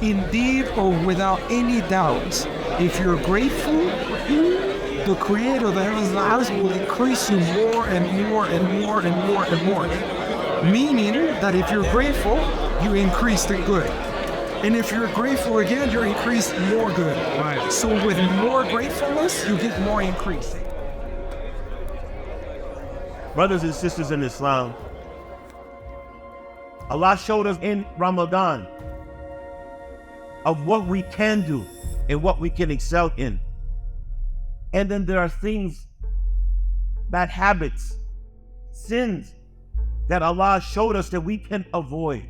Indeed, or without any doubt, if you're grateful, the Creator of the heavens and the earth will increase you more and more and more and more and more. Meaning that if you're grateful, you increase the good. And if you're grateful again, you increase more good. Right. So with more gratefulness, you get more increase. Brothers and sisters in Islam, Allah showed us in Ramadan of what we can do and what we can excel in. And then there are things, bad habits, sins that Allah showed us that we can avoid.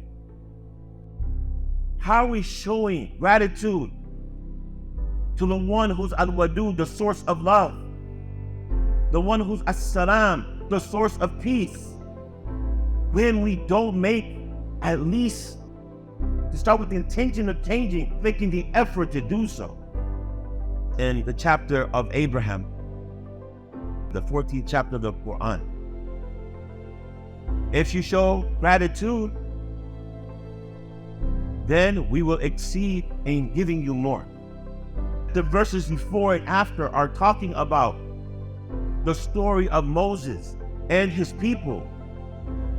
How are we showing gratitude to the one who's Al-Wadud, the source of love, the one who's As-Salam, the source of peace, when we don't make at least, to start with the intention of changing, making the effort to do so? In the chapter of Abraham, the 14th chapter of the Quran, if you show gratitude, then we will exceed in giving you more. The verses before and after are talking about the story of Moses and his people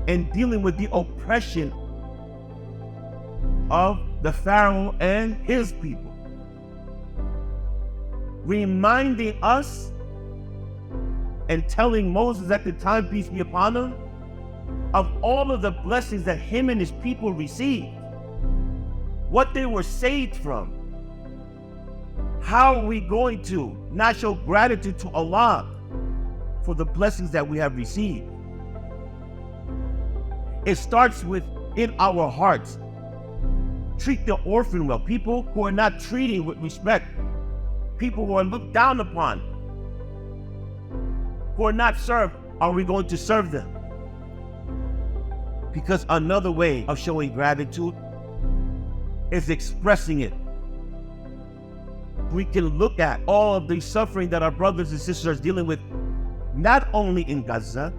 and dealing with the oppression of the Pharaoh and his people, reminding us and telling Moses at the time, peace be upon him, of all of the blessings that him and his people received, what they were saved from. How are we going to not show gratitude to Allah for the blessings that we have received? It starts with in our hearts. Treat the orphan well. People who are not treating with respect, people who are looked down upon, who are not served, are we going to serve them? Because another way of showing gratitude is expressing it. We can look at all of the suffering that our brothers and sisters are dealing with, not only in Gaza,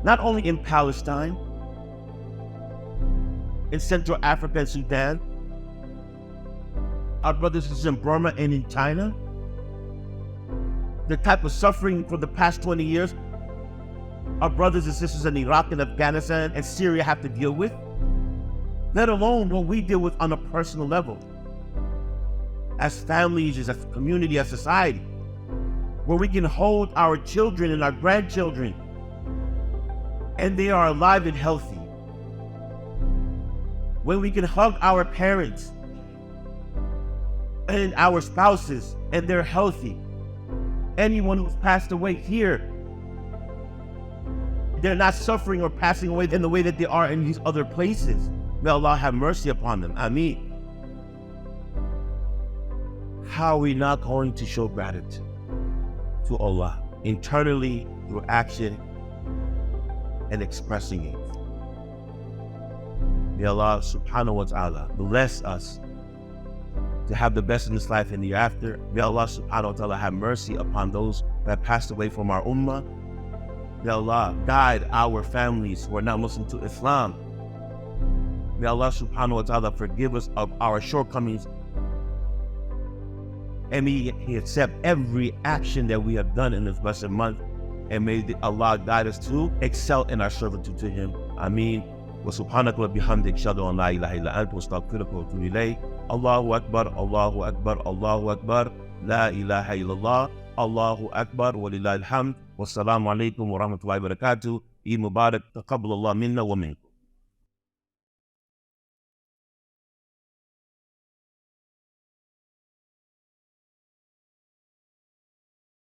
not only in Palestine, in Central Africa and Sudan, our brothers and sisters in Burma and in China, the type of suffering for the past 20 years our brothers and sisters in Iraq and Afghanistan and Syria have to deal with, let alone what we deal with on a personal level, as families, as a community, as society, where we can hold our children and our grandchildren and they are alive and healthy. When we can hug our parents and our spouses and they're healthy. Anyone who's passed away here, they're not suffering or passing away in the way that they are in these other places. May Allah have mercy upon them. Ameen. How are we not going to show gratitude to Allah internally through action and expressing it? May Allah subhanahu wa ta'ala bless us to have the best in this life and the hereafter. May Allah subhanahu wa ta'ala have mercy upon those that passed away from our ummah. May Allah guide our families who are not Muslim to Islam. May Allah subhanahu wa ta'ala forgive us of our shortcomings. And may He accept every action that we have done in this blessed month. And may Allah guide us to excel in our servitude to Him. Ameen. Wa subhanaka wa bihamdik shadu an la ilaha illa anta wa astaghfiruka wa atubu ilayk. Allahu Akbar, Allahu Akbar, Allahu Akbar. La ilaha illallah. Allahu Akbar wa lillahi alhamd. Wassalamu alaikum wa rahmatullahi wa barakatuh. Eid Mubarak. Taqabbal Allah minna wa minkum.